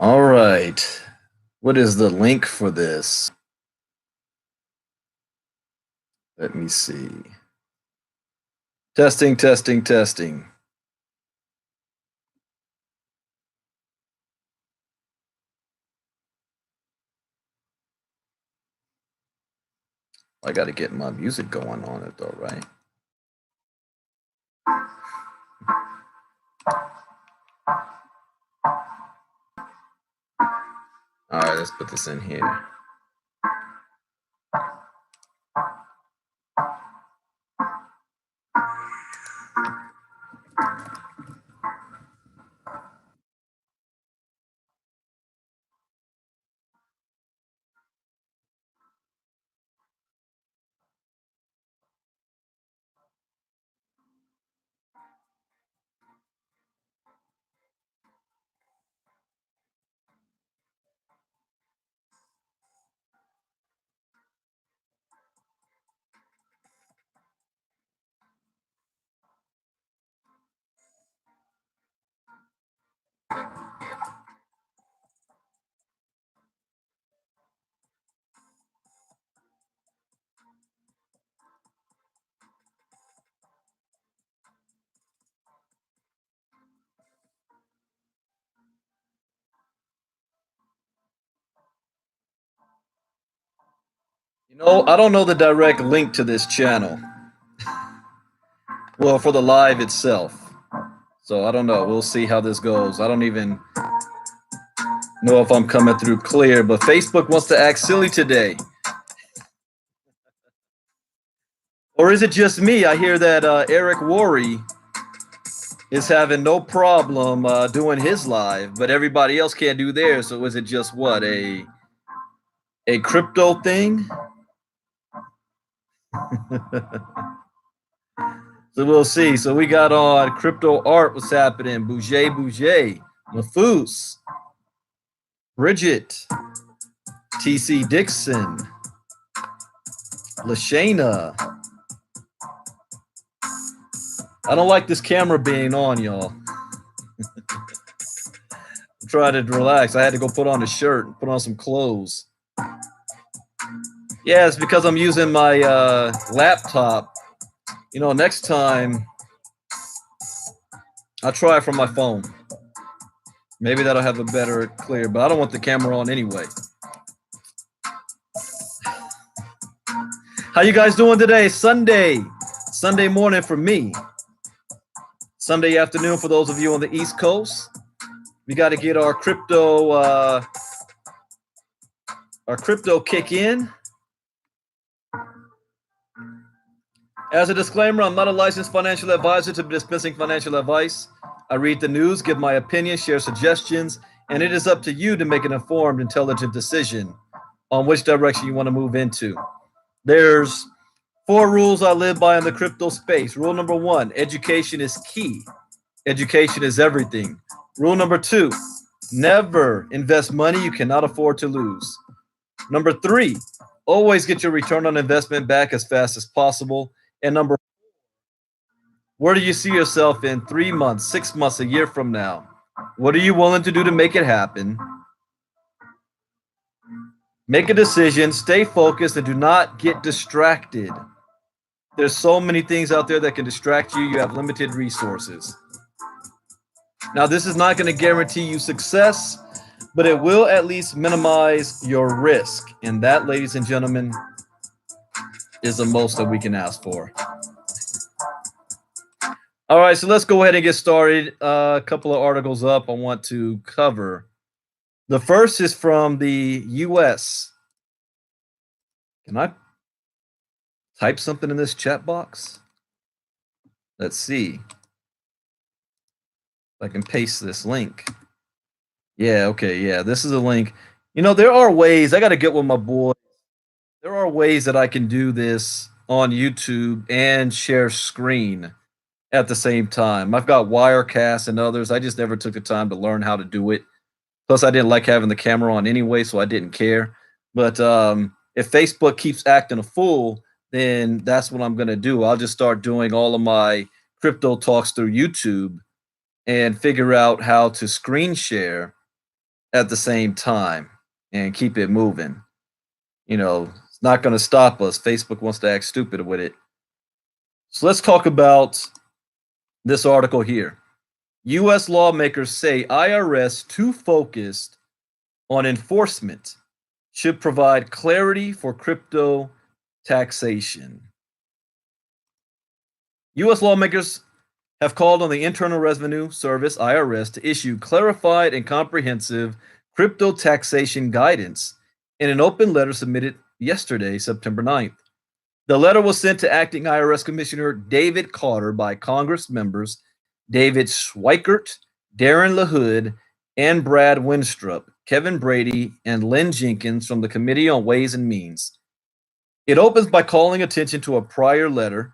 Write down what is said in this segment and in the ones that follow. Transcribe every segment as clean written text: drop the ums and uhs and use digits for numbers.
All right. What is the link for this? Let me see. Testing, testing, testing. I got to get my music going on it though, right? All right, let's put this in here. I don't know the direct link to this channel. Well, for the live itself. So I don't know. We'll see how this goes. I don't even know if I'm coming through clear, but Facebook wants to act silly today. Or is it just me? I hear that Eric Worre is having no problem doing his live, but everybody else can't do theirs. So is it just what, a crypto thing? So we'll see. So we got on crypto art. What's happening? Bouger, Mafus, Bridget, TC Dixon, Lashana. I don't like this camera being on, y'all. I'm trying to relax. I had to go put on a shirt and put on some clothes. Yeah, it's because I'm using my laptop. Next time I'll try it from my phone. Maybe that'll have a better clear, but I don't want the camera on anyway. How you guys doing today? Sunday morning for me. Sunday afternoon for those of you on the East Coast. We got to get our crypto kick in. As a disclaimer, I'm not a licensed financial advisor to be dispensing financial advice. I read the news, give my opinion, share suggestions, and it is up to you to make an informed, intelligent decision on which direction you want to move into. There's 4 rules I live by in the crypto space. Rule number 1, education is key. Education is everything. Rule number 2, never invest money you cannot afford to lose. Number 3, always get your return on investment back as fast as possible. And number 4, where do you see yourself in 3 months, 6 months, a year from now? What are you willing to do to make it happen? Make a decision, stay focused, and do not get distracted. There's so many things out there that can distract you. You have limited resources. Now, this is not going to guarantee you success, but it will at least minimize your risk. And that, ladies and gentlemen, is the most that we can ask for. All right, so let's go ahead and get started. A couple of articles up I want to cover. The first is from the U.S. Can I type something in this chat box? Let's see. I can paste this link. Yeah, okay, yeah, this is a link. There are ways. I got to get with my boy. There are ways that I can do this on YouTube and share screen at the same time. I've got Wirecast and others. I just never took the time to learn how to do it. Plus, I didn't like having the camera on anyway, so I didn't care. But if Facebook keeps acting a fool, then that's what I'm going to do. I'll just start doing all of my crypto talks through YouTube and figure out how to screen share at the same time and keep it moving. It's not going to stop us. Facebook wants to act stupid with it. So let's talk about this article here. U.S. lawmakers say IRS too focused on enforcement should provide clarity for crypto taxation. U.S. lawmakers have called on the Internal Revenue Service, IRS, to issue clarified and comprehensive crypto taxation guidance in an open letter submitted yesterday, September 9th. The letter was sent to acting IRS Commissioner David Carter by Congress members David Schweikert, Darren LaHood, and Brad Winstrup, Kevin Brady, and Lynn Jenkins from the Committee on Ways and Means. It opens by calling attention to a prior letter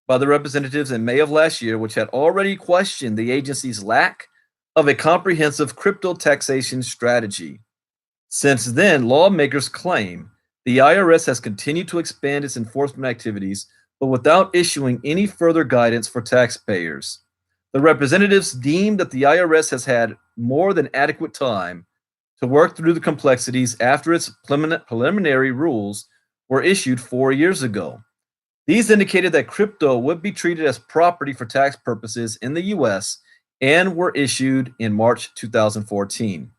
by the representatives in May of last year, which had already questioned the agency's lack of a comprehensive crypto taxation strategy. Since then, lawmakers claim the IRS has continued to expand its enforcement activities, but without issuing any further guidance for taxpayers. The representatives deemed that the IRS has had more than adequate time to work through the complexities after its preliminary rules were issued 4 years ago. These indicated that crypto would be treated as property for tax purposes in the US and were issued in March 2014.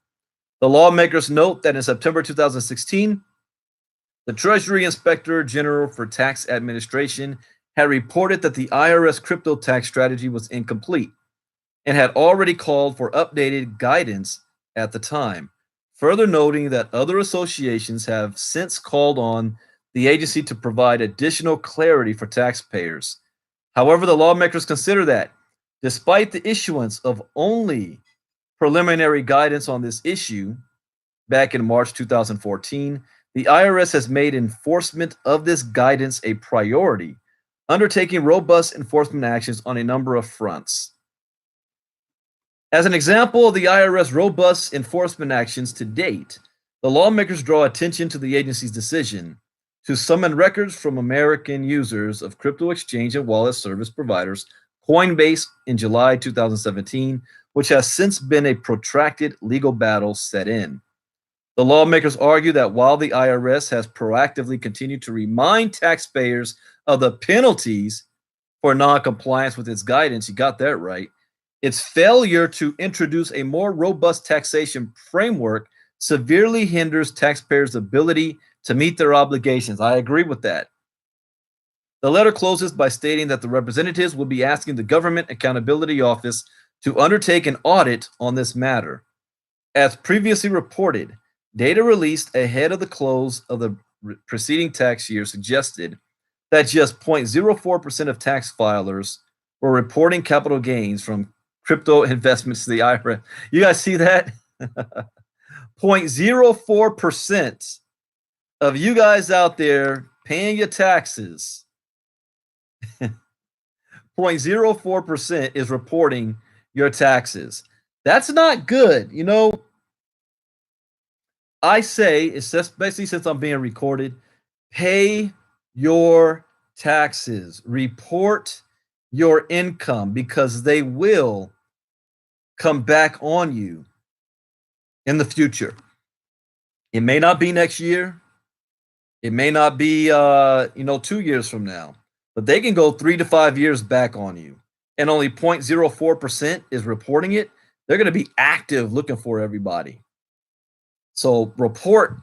The lawmakers note that in September 2016, the Treasury Inspector General for Tax Administration had reported that the IRS crypto tax strategy was incomplete and had already called for updated guidance at the time, further noting that other associations have since called on the agency to provide additional clarity for taxpayers. However, the lawmakers consider that, despite the issuance of only preliminary guidance on this issue back in March 2014, the IRS has made enforcement of this guidance a priority, undertaking robust enforcement actions on a number of fronts. As an example of the IRS robust enforcement actions to date, the lawmakers draw attention to the agency's decision to summon records from American users of crypto exchange and wallet service providers Coinbase in July 2017, which has since been a protracted legal battle set in. The lawmakers argue that while the IRS has proactively continued to remind taxpayers of the penalties for noncompliance with its guidance, you got that right, its failure to introduce a more robust taxation framework severely hinders taxpayers' ability to meet their obligations. I agree with that. The letter closes by stating that the representatives will be asking the Government Accountability Office to undertake an audit on this matter. As previously reported, data released ahead of the close of the preceding tax year suggested that just 0.04% of tax filers were reporting capital gains from crypto investments to the IRS. You guys see that? 0.04% of you guys out there paying your taxes, 0.04% is reporting your taxes. That's not good. I say, especially since I'm being recorded, pay your taxes, report your income, because they will come back on you in the future. It may not be next year. It may not be 2 years from now, but they can go 3 to 5 years back on you. And only 0.04% is reporting it. They're going to be active looking for everybody. So report.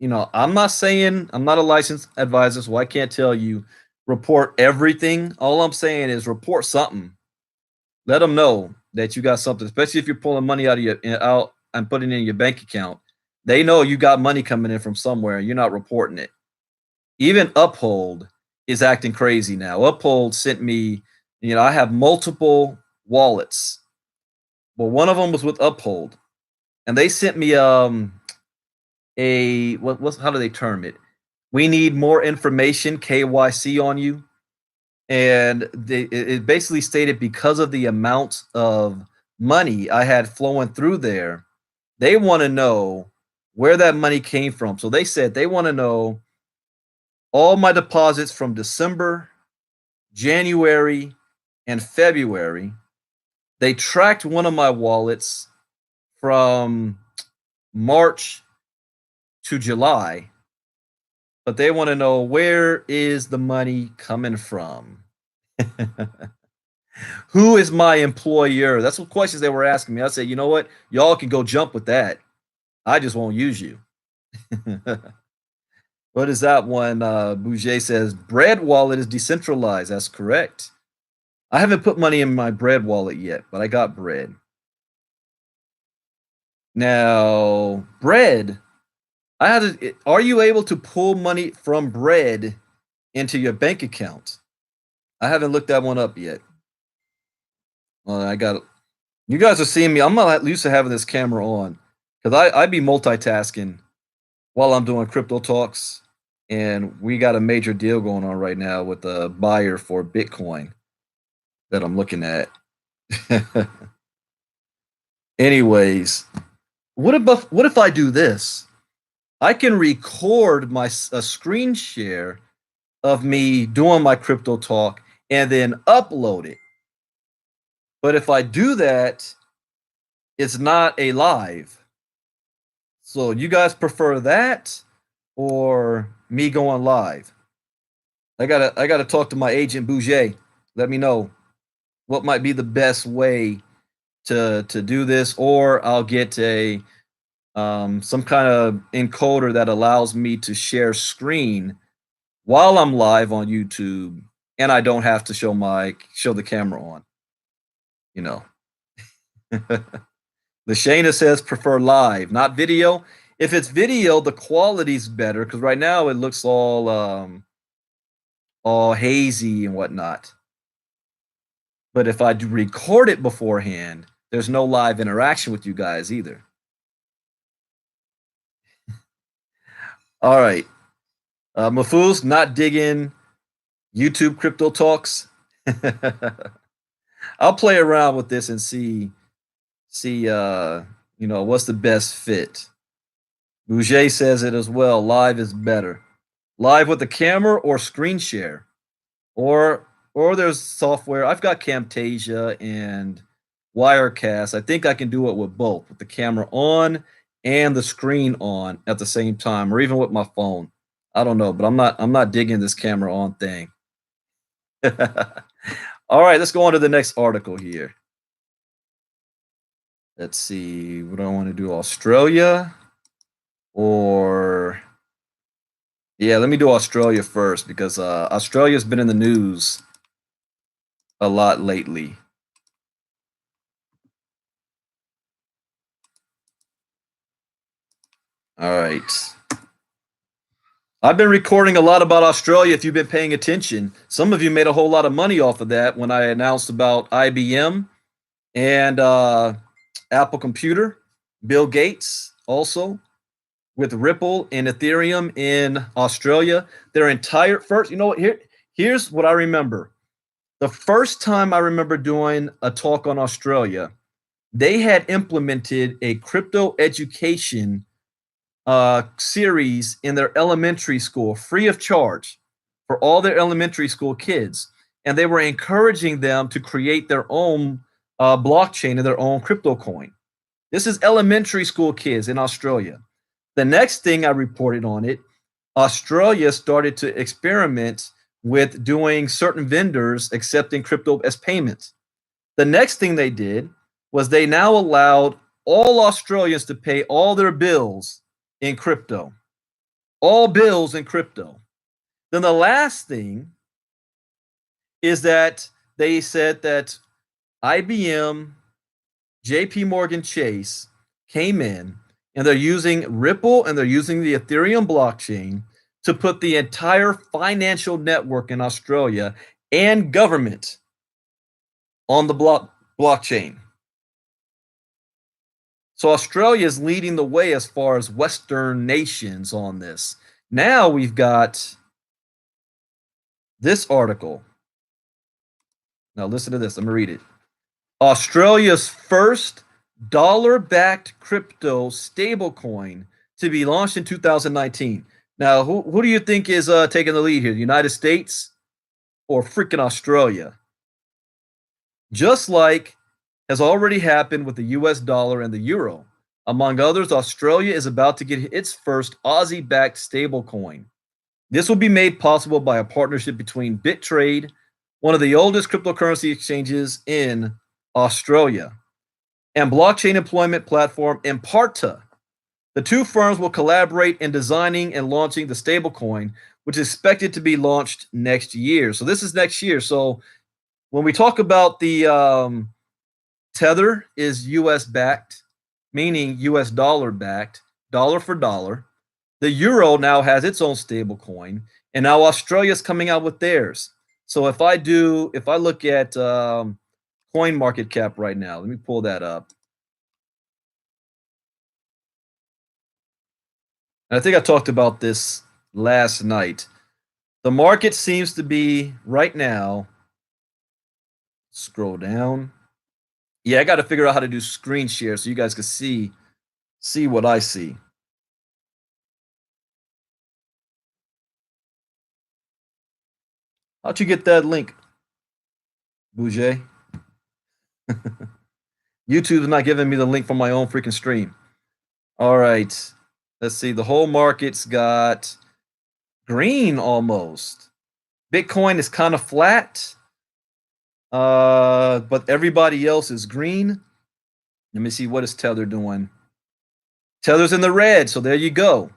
I'm not saying I'm not a licensed advisor, so I can't tell you report everything. All I'm saying is report something. Let them know that you got something, especially if you're pulling money out and putting it in your bank account. They know you got money coming in from somewhere and you're not reporting it. Even Uphold is acting crazy now. Uphold sent me, I have multiple wallets. Well, one of them was with Uphold, and they sent me how do they term it? We need more information, KYC, on you. And it basically stated because of the amount of money I had flowing through there, they want to know where that money came from. So they said they want to know all my deposits from December, January, and February. They tracked one of my wallets from March to July, but they want to know, where is the money coming from? Who is my employer? That's what questions they were asking me. I said, you know what? Y'all can go jump with that. I just won't use you. What is that one? Bouget says, Bread wallet is decentralized. That's correct. I haven't put money in my Bread wallet yet, but I got Bread. Now, Bread, are you able to pull money from Bread into your bank account? I haven't looked that one up yet. Well, you guys are seeing me. I'm not used to having this camera on because I be multitasking while I'm doing crypto talks. And we got a major deal going on right now with a buyer for Bitcoin that I'm looking at. Anyways, what if I do this? I can record a screen share of me doing my crypto talk and then upload it. But if I do that, it's not a live. So you guys prefer that or me going live? I gotta talk to my agent Bouget. Let me know what might be the best way to do this, or I'll get a some kind of encoder that allows me to share screen while I'm live on YouTube, and I don't have to show the camera on. You know. Lashana says prefer live, not video. If it's video, the quality's better because right now it looks all hazy and whatnot. But if I do record it beforehand, there's no live interaction with you guys either. All right. Mafuz, not digging YouTube crypto talks. I'll play around with this and see what's the best fit. Bouget says it as well. Live is better. Live with the camera or screen share. Or there's software. I've got Camtasia and Wirecast. I think I can do it with both, with the camera on and the screen on at the same time, or even with my phone. I don't know, but I'm not digging this camera on thing. All right, let's go on to the next article here. Let's see, what do I want to do? Australia or yeah, let me do Australia first because Australia's been in the news a lot lately. All right. I've been recording a lot about Australia if you've been paying attention. Some of you made a whole lot of money off of that when I announced about IBM and Apple Computer, Bill Gates also with Ripple and Ethereum in Australia. Their entire first, you know what, here's what I remember. The first time I remember doing a talk on Australia, they had implemented a crypto education series in their elementary school, free of charge for all their elementary school kids. And they were encouraging them to create their own blockchain and their own crypto coin. This is elementary school kids in Australia. The next thing I reported on it, Australia started to experiment with doing certain vendors accepting crypto as payments. The next thing they did was they now allowed all Australians to pay all their bills in crypto. All bills in crypto. Then the last thing is that they said that IBM, JP Morgan Chase came in and they're using Ripple and they're using the Ethereum blockchain to put the entire financial network in Australia and government on the blockchain. So Australia is leading the way as far as Western nations on this. Now we've got this article. Now listen to this. I'm going to read it. Australia's first dollar-backed crypto stablecoin to be launched in 2019. Now, who do you think is taking the lead here? The United States or freaking Australia? Just like has already happened with the US dollar and the euro. Among others, Australia is about to get its first Aussie-backed stablecoin. This will be made possible by a partnership between BitTrade, one of the oldest cryptocurrency exchanges in Australia, and blockchain employment platform Imparta. The two firms will collaborate in designing and launching the stablecoin, which is expected to be launched next year. So this is next year. So when we talk about the Tether is US backed, meaning US dollar backed, dollar for dollar. The euro now has its own stable coin, and now Australia's coming out with theirs. So if I look at coin market cap right now, let me pull that up. And I think I talked about this last night. The market seems to be right now, scroll down. Yeah, I got to figure out how to do screen share so you guys can see what I see. How'd you get that link, Bouger? YouTube's not giving me the link from my own freaking stream. All right. Let's see. The whole market's got green almost. Bitcoin is kind of flat. But everybody else is green. Let me see, what is Tether doing? Tether's in the red, so there you go.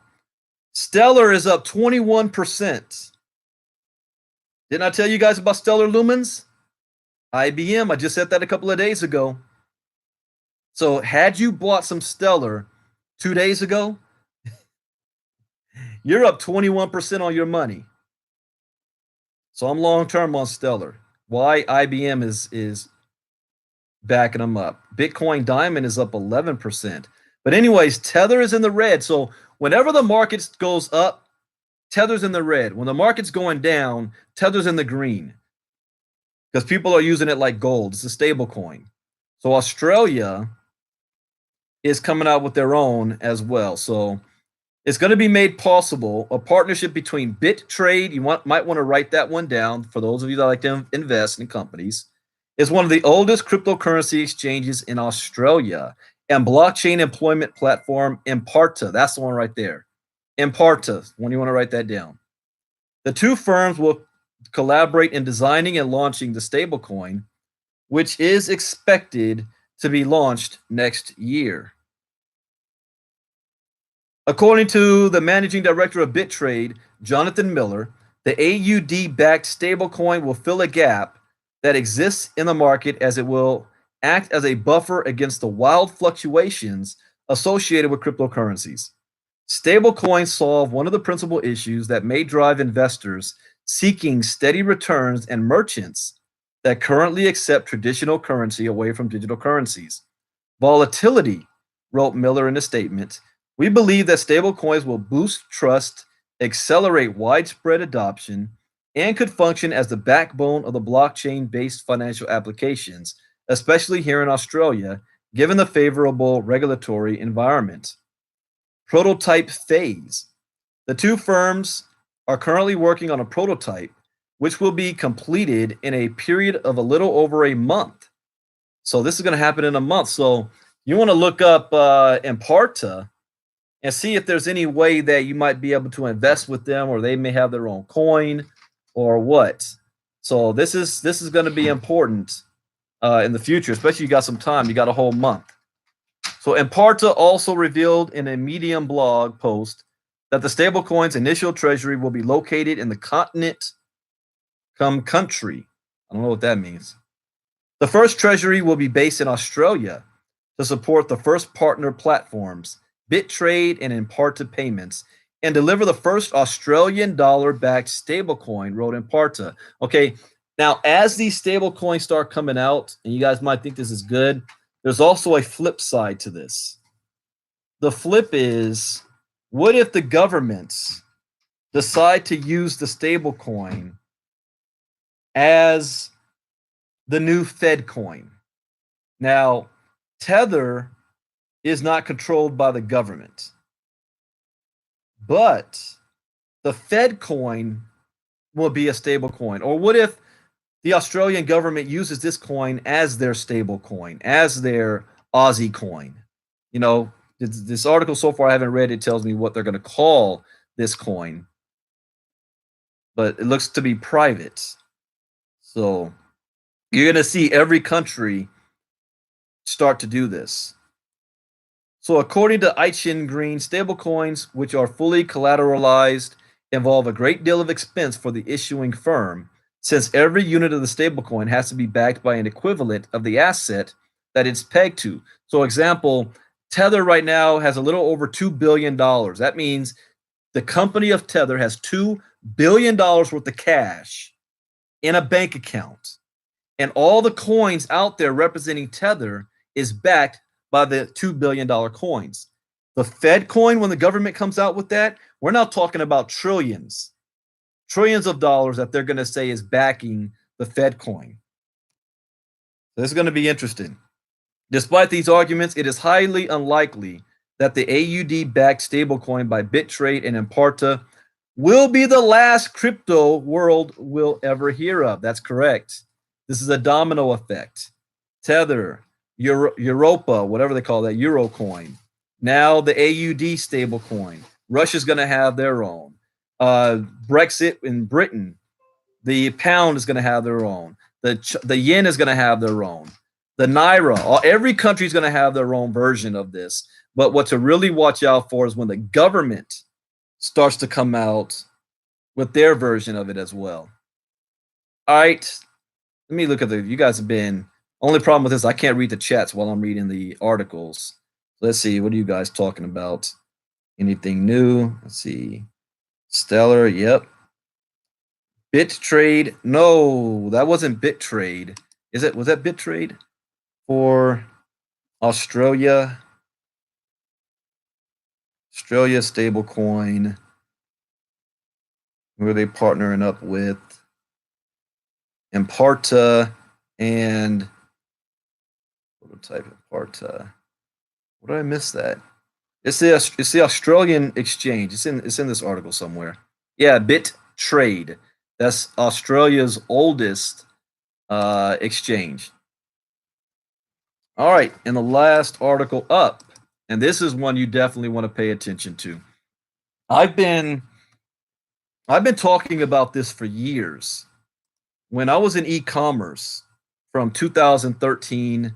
Stellar is up 21%. Didn't I tell you guys about Stellar Lumens? IBM, I just said that a couple of days ago. So had you bought some Stellar 2 days ago, you're up 21% on your money. So I'm long-term on Stellar. Why? IBM is backing them up. Bitcoin Diamond is up 11%. But anyways, Tether is in the red. So whenever the market goes up, Tether's in the red. When the market's going down, Tether's in the green. Because people are using it like gold. It's a stable coin. So Australia is coming out with their own as well. So it's going to be made possible, a partnership between BitTrade. You might want to write that one down for those of you that like to invest in companies. It's one of the oldest cryptocurrency exchanges in Australia, and blockchain employment platform Imparta. That's the one right there. Imparta, when you want to write that down. The two firms will collaborate in designing and launching the stablecoin, which is expected to be launched next year. According to the managing director of BitTrade, Jonathan Miller, the AUD-backed stablecoin will fill a gap that exists in the market, as it will act as a buffer against the wild fluctuations associated with cryptocurrencies. Stablecoins solve one of the principal issues that may drive investors seeking steady returns and merchants that currently accept traditional currency away from digital currencies. Volatility, wrote Miller in a statement. We believe that stablecoins will boost trust, accelerate widespread adoption, and could function as the backbone of the blockchain-based financial applications, especially here in Australia, given the favorable regulatory environment. Prototype phase. The two firms are currently working on a prototype, which will be completed in a period of a little over a month. So this is going to happen in a month. So you want to look up Imparta and see if there's any way that you might be able to invest with them, or they may have their own coin or what. So this is going to be important in the future, especially you got some time. You got a whole month. So Imparta also revealed in a Medium blog post that the stablecoin's initial treasury will be located in the continent come country. I don't know what that means. The first treasury will be based in Australia to support the first partner platforms, BitTrade and Imparta Payments, and deliver the first Australian dollar-backed stablecoin, wrote Imparta. Okay, now as these stablecoins start coming out, and you guys might think this is good, there's also a flip side to this. The flip is, what if the governments decide to use the stablecoin as the new Fed coin? Now, Tether is not controlled by the government, but the Fed coin will be a stable coin. Or what if the Australian government uses this coin as their stable coin, as their Aussie coin? You know, this article so far I haven't read. It tells me what they're going to call this coin, but it looks to be private. So you're going to see every country start to do this. So according to Aichin Green, stablecoins, which are fully collateralized, involve a great deal of expense for the issuing firm, since every unit of the stablecoin has to be backed by an equivalent of the asset that it's pegged to. So example, Tether right now has a little over $2 billion. That means the company of Tether has $2 billion worth of cash in a bank account. And all the coins out there representing Tether is backed by the $2 billion coins. The Fed coin, when the government comes out with that, we're not talking about trillions of dollars that they're going to say is backing the Fed coin. This is going to be interesting. Despite these arguments, it is highly unlikely that the AUD-backed stablecoin by BitTrade and Imparta will be the last crypto world will ever hear of. That's correct. This is a domino effect. Tether, Europa, whatever they call that, Euro coin. Now the AUD stable coin. Russia's going to have their own. Brexit in Britain, the pound is going to have their own. The yen is going to have their own. The naira, every country is going to have their own version of this. But what to really watch out for is when the government starts to come out with their version of it as well. All right. Let me look at you guys have been, only problem with this, I can't read the chats while I'm reading the articles. Let's see, what are you guys talking about? Anything new? Let's see. Stellar, yep. BitTrade, no, that wasn't BitTrade. Was that BitTrade for Australia? Australia stablecoin. Who are they partnering up with? Imparta and what type of Imparta? What did I miss that? It's the Australian exchange. It's in this article somewhere. Yeah, BitTrade. That's Australia's oldest exchange. All right, and the last article up, and this is one you definitely want to pay attention to. I've been talking about this for years. When I was in e-commerce from 2013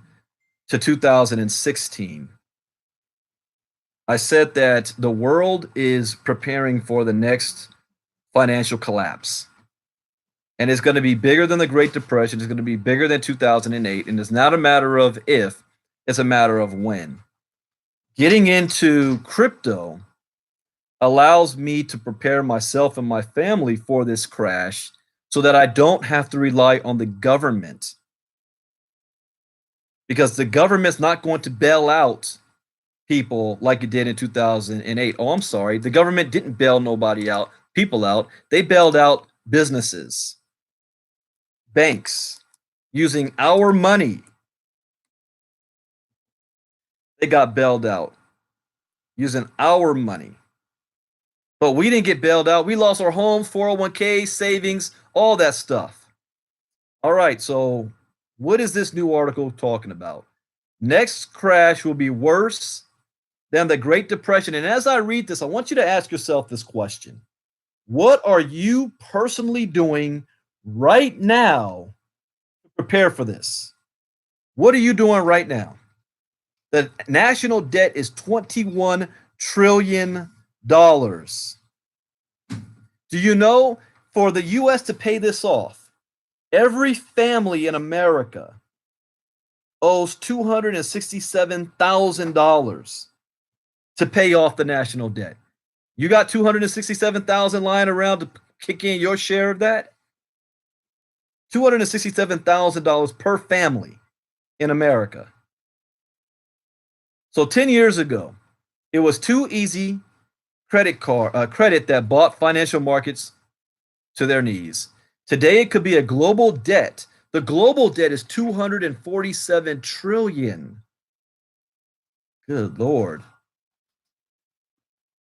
to 2016, I said that the world is preparing for the next financial collapse. And it's going to be bigger than the Great Depression. It's going to be bigger than 2008. And it's not a matter of if, it's a matter of when. Getting into crypto allows me to prepare myself and my family for this crash so that I don't have to rely on the government. Because the government's not going to bail out people like it did in 2008. Oh, I'm sorry. The government didn't bail people out. They bailed out businesses, banks, using our money. They got bailed out using our money. But we didn't get bailed out. We lost our homes, 401k, savings, all that stuff. All right, so what is this new article talking about? Next crash will be worse than the Great Depression. And as I read this, I want you to ask yourself this question. What are you personally doing right now to prepare for this? What are you doing right now? The national debt is $21 trillion. Do you know, for the U.S. to pay this off, every family in America owes $267,000 to pay off the national debt. You got $267,000 lying around to kick in your share of that? $267,000 per family in America. So 10 years ago, it was too easy credit that brought financial markets to their knees. Today, it could be a global debt. The global debt is $247 trillion. Good Lord.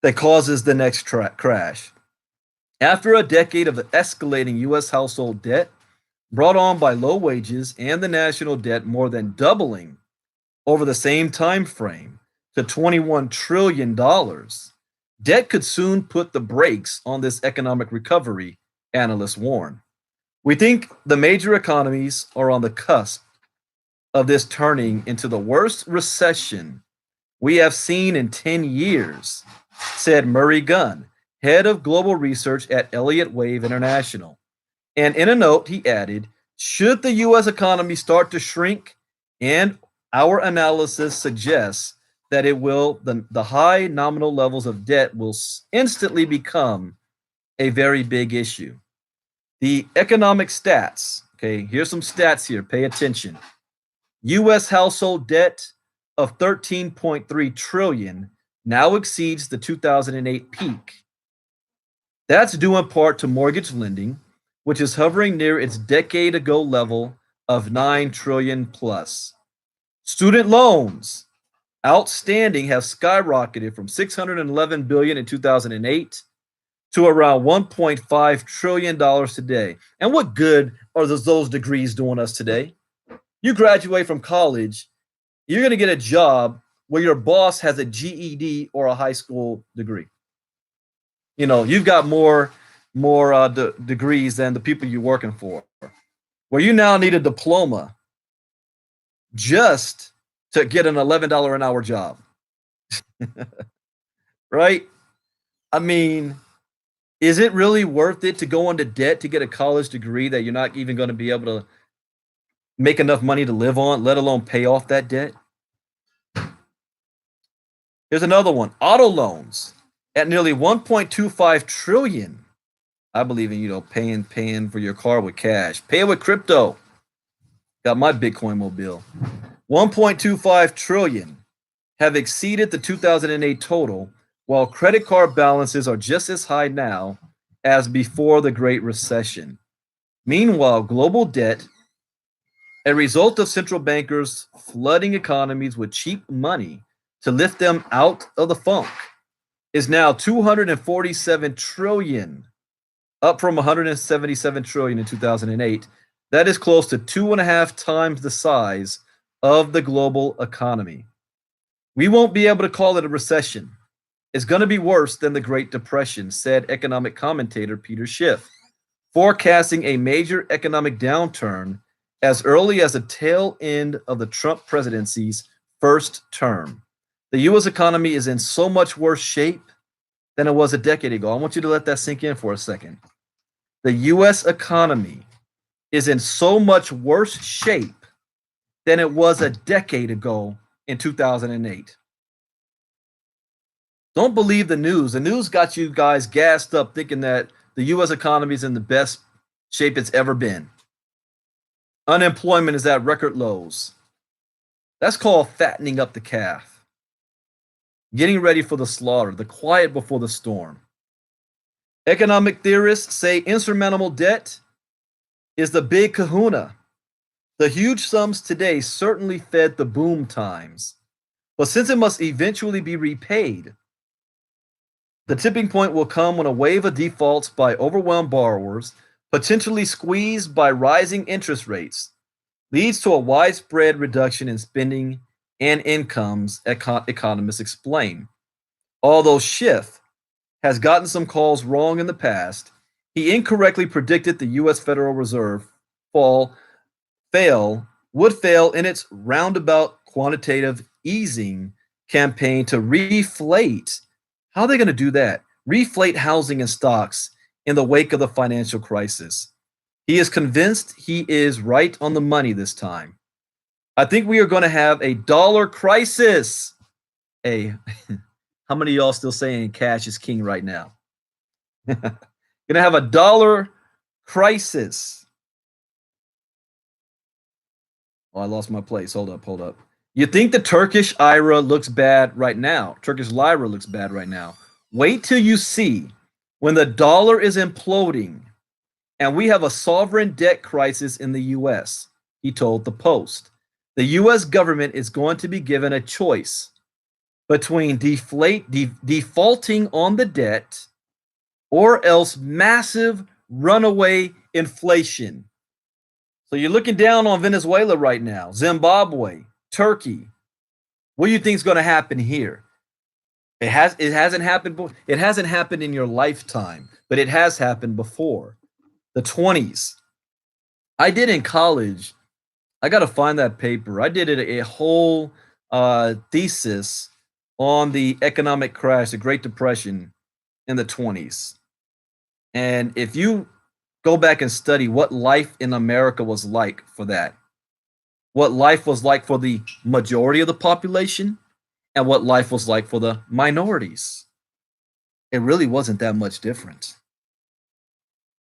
That causes the next crash. After a decade of escalating U.S. household debt, brought on by low wages and the national debt more than doubling over the same time frame to $21 trillion. Debt could soon put the brakes on this economic recovery, analysts warn. We think the major economies are on the cusp of this turning into the worst recession we have seen in 10 years, said Murray Gunn, head of global research at Elliott Wave International. And in a note, he added, should the U.S. economy start to shrink, and our analysis suggests that it will, the high nominal levels of debt will instantly become a very big issue. The economic stats, okay, here's some stats here, pay attention. U.S. household debt of 13.3 trillion now exceeds the 2008 peak. That's due in part to mortgage lending, which is hovering near its decade-ago level of 9 trillion plus. Student loans outstanding have skyrocketed from 611 billion in 2008 to around 1.5 trillion dollars today. And what good are those degrees doing us today? You graduate from college, you're going to get a job where your boss has a GED or a high school degree. You know, you've got more degrees than the people you're working for. Where you now need a diploma just to get an $11 an hour job. Right? I mean, is it really worth it to go into debt to get a college degree that you're not even going to be able to make enough money to live on, let alone pay off that debt? Here's another one. Auto loans at nearly 1.25 trillion. I believe in, paying for your car with cash. Pay it with crypto. Got my Bitcoin mobile. 1.25 trillion have exceeded the 2008 total, while credit card balances are just as high now as before the Great Recession. Meanwhile, global debt, a result of central bankers flooding economies with cheap money to lift them out of the funk, is now 247 trillion, up from 177 trillion in 2008. That is close to 2.5 times the size of the global economy. We won't be able to call it a recession. It's going to be worse than the Great Depression, said economic commentator Peter Schiff, forecasting a major economic downturn as early as the tail end of the Trump presidency's first term. The U.S. economy is in so much worse shape than it was a decade ago. I want you to let that sink in for a second. The U.S. economy is in so much worse shape than it was a decade ago in 2008. Don't believe the news. The news got you guys gassed up thinking that the U.S. economy is in the best shape it's ever been. Unemployment is at record lows. That's called fattening up the calf. Getting ready for the slaughter, the quiet before the storm. Economic theorists say insurmountable debt is the big kahuna. The huge sums today certainly fed the boom times, but since it must eventually be repaid, the tipping point will come when a wave of defaults by overwhelmed borrowers, potentially squeezed by rising interest rates, leads to a widespread reduction in spending and incomes, economists explain. Although Schiff has gotten some calls wrong in the past, he incorrectly predicted the U.S. Federal Reserve would fail in its roundabout quantitative easing campaign to reflate. How are they going to do that? Reflate housing and stocks in the wake of the financial crisis. He is convinced he is right on the money this time. I think we are going to have a dollar crisis. Hey, how many of y'all still saying cash is king right now? Going to have a dollar crisis. Oh, I lost my place. Hold up. You think the Turkish lira looks bad right now? Turkish lira looks bad right now. Wait till you see when the dollar is imploding and we have a sovereign debt crisis in the U.S., he told the Post. The U.S. government is going to be given a choice between defaulting on the debt or else massive runaway inflation. So you're looking down on Venezuela right now, Zimbabwe, Turkey. What do you think is going to happen here? It hasn't happened. It hasn't happened in your lifetime, but it has happened before. The 20s. I did in college. I got to find that paper. I did a whole thesis on the economic crash, the Great Depression in the 20s. And if you go back and study what life in America was like for that, what life was like for the majority of the population, and what life was like for the minorities, it really wasn't that much different.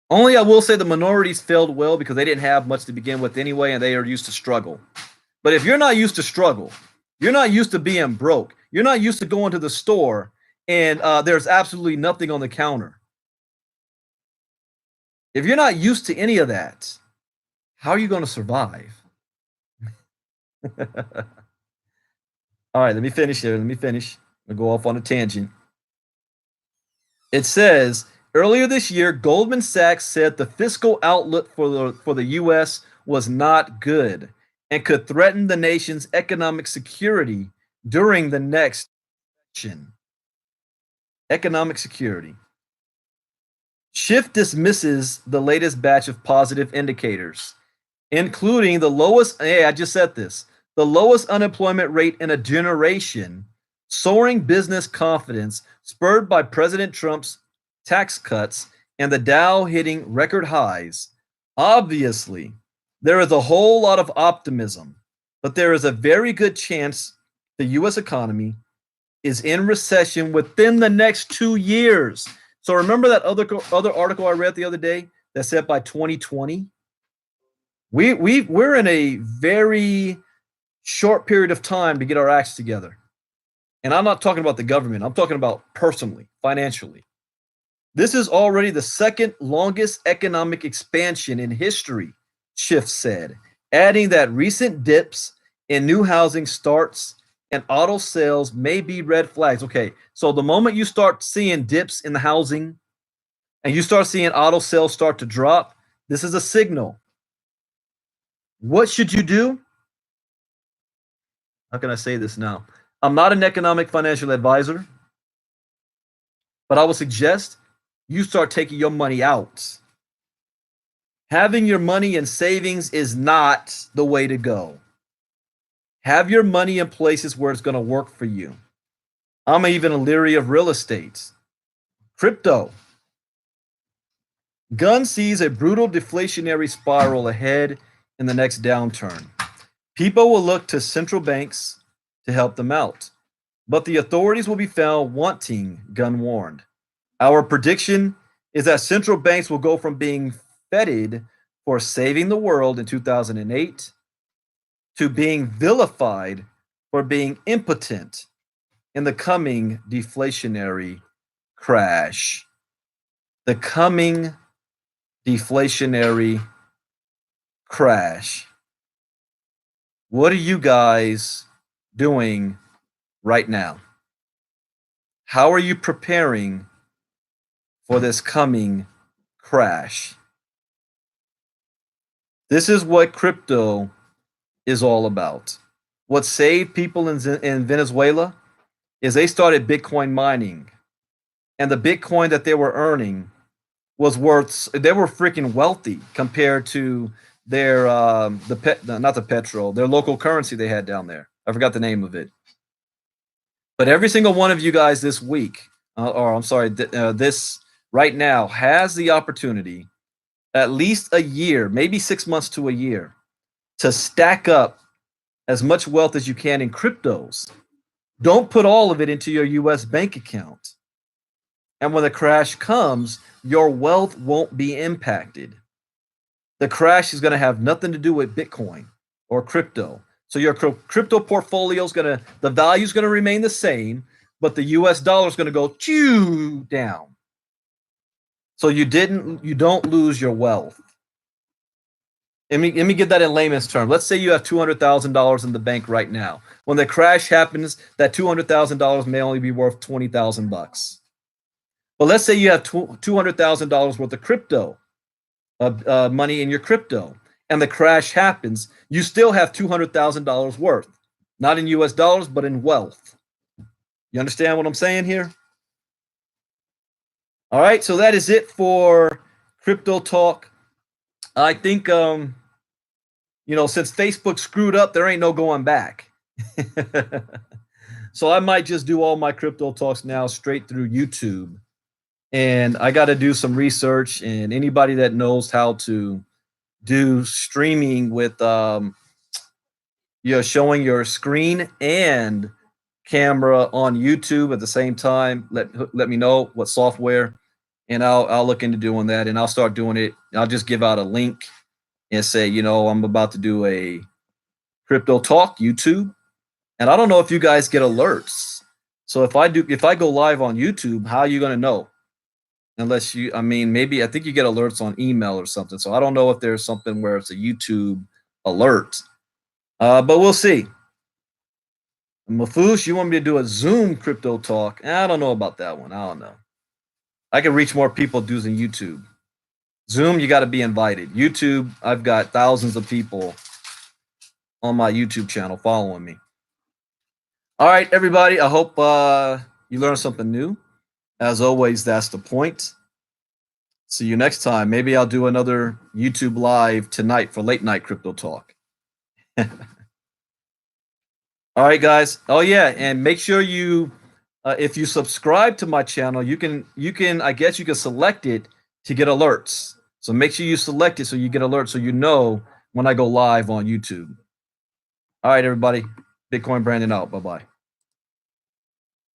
Only I will say the minorities failed well because they didn't have much to begin with anyway, and they are used to struggle. But if you're not used to struggle, you're not used to being broke, you're not used to going to the store and there's absolutely nothing on the counter. If you're not used to any of that, how are you going to survive? All right, let me finish here. Let me finish. I'll go off on a tangent. It says, earlier this year, Goldman Sachs said the fiscal outlook for the U.S. was not good and could threaten the nation's economic security during the next election. Economic security. Schiff dismisses the latest batch of positive indicators, including the lowest, hey, I just said this, the lowest unemployment rate in a generation, soaring business confidence spurred by President Trump's tax cuts, and the Dow hitting record highs. Obviously, there is a whole lot of optimism, but there is a very good chance the U.S. economy is in recession within the next 2 years. So remember that other article I read the other day that said by 2020? We're in a very short period of time to get our acts together. And I'm not talking about the government. I'm talking about personally, financially. This is already the second longest economic expansion in history, Schiff said, adding that recent dips in new housing starts and auto sales may be red flags. Okay, so the moment you start seeing dips in the housing and you start seeing auto sales start to drop, this is a signal. What should you do? How can I say this now? I'm not an economic financial advisor, but I would suggest you start taking your money out. Having your money in savings is not the way to go. Have your money in places where it's going to work for you. I'm even leery of real estate. Crypto. Gunn sees a brutal deflationary spiral ahead in the next downturn. People will look to central banks to help them out, but the authorities will be found wanting, Gunn warned. Our prediction is that central banks will go from being feted for saving the world in 2008 to being vilified for being impotent in the coming deflationary crash. The coming deflationary crash. What are you guys doing right now? How are you preparing for this coming crash? This is what crypto is all about. What saved people in Venezuela is they started Bitcoin mining, and the Bitcoin that they were earning was worth, they were freaking wealthy compared to their not the petrol, their local currency they had down there. I forgot the name of it. But every single one of you guys this week, this right now has the opportunity, at least a year, maybe 6 months to a year, to stack up as much wealth as you can in cryptos. Don't put all of it into your US bank account. And when the crash comes, your wealth won't be impacted. The crash is going to have nothing to do with Bitcoin or crypto. So your crypto portfolio is the value is going to remain the same, but the US dollar is going to go chew down. So you don't lose your wealth. Let me get that in layman's terms. Let's say you have $200,000 in the bank right now. When the crash happens, that $200,000 may only be worth $20,000. But let's say you have $200,000 worth of crypto money in your crypto, and the crash happens. You still have $200,000 worth. not in US dollars, but in wealth. You understand what I'm saying here? All right, so that is it for Crypto Talk. I think, since Facebook screwed up, there ain't no going back. So I might just do all my Crypto Talks now straight through YouTube. And I got to do some research, and anybody that knows how to do streaming with showing your screen and camera on YouTube at the same time, let me know what software, and I'll look into doing that, and I'll start doing it. I'll just give out a link and say, I'm about to do a Crypto Talk YouTube, and I don't know if you guys get alerts. So if I go live on YouTube, how are you going to know? Unless maybe I think you get alerts on email or something. So I don't know if there's something where it's a YouTube alert, but we'll see. Mafoosh, you want me to do a Zoom Crypto Talk? I don't know about that one. I don't know. I can reach more people using YouTube. Zoom, you got to be invited. YouTube, I've got thousands of people on my YouTube channel following me. All right, everybody. I hope you learned something new. As always, that's the point. See you next time. Maybe I'll do another YouTube live tonight for late night Crypto Talk. All right, guys. Oh yeah, and make sure you, if you subscribe to my channel, you can. I guess you can select it to get alerts. So make sure you select it so you get alerts, so you know when I go live on YouTube. All right, everybody. Bitcoin Brandon out. Bye bye.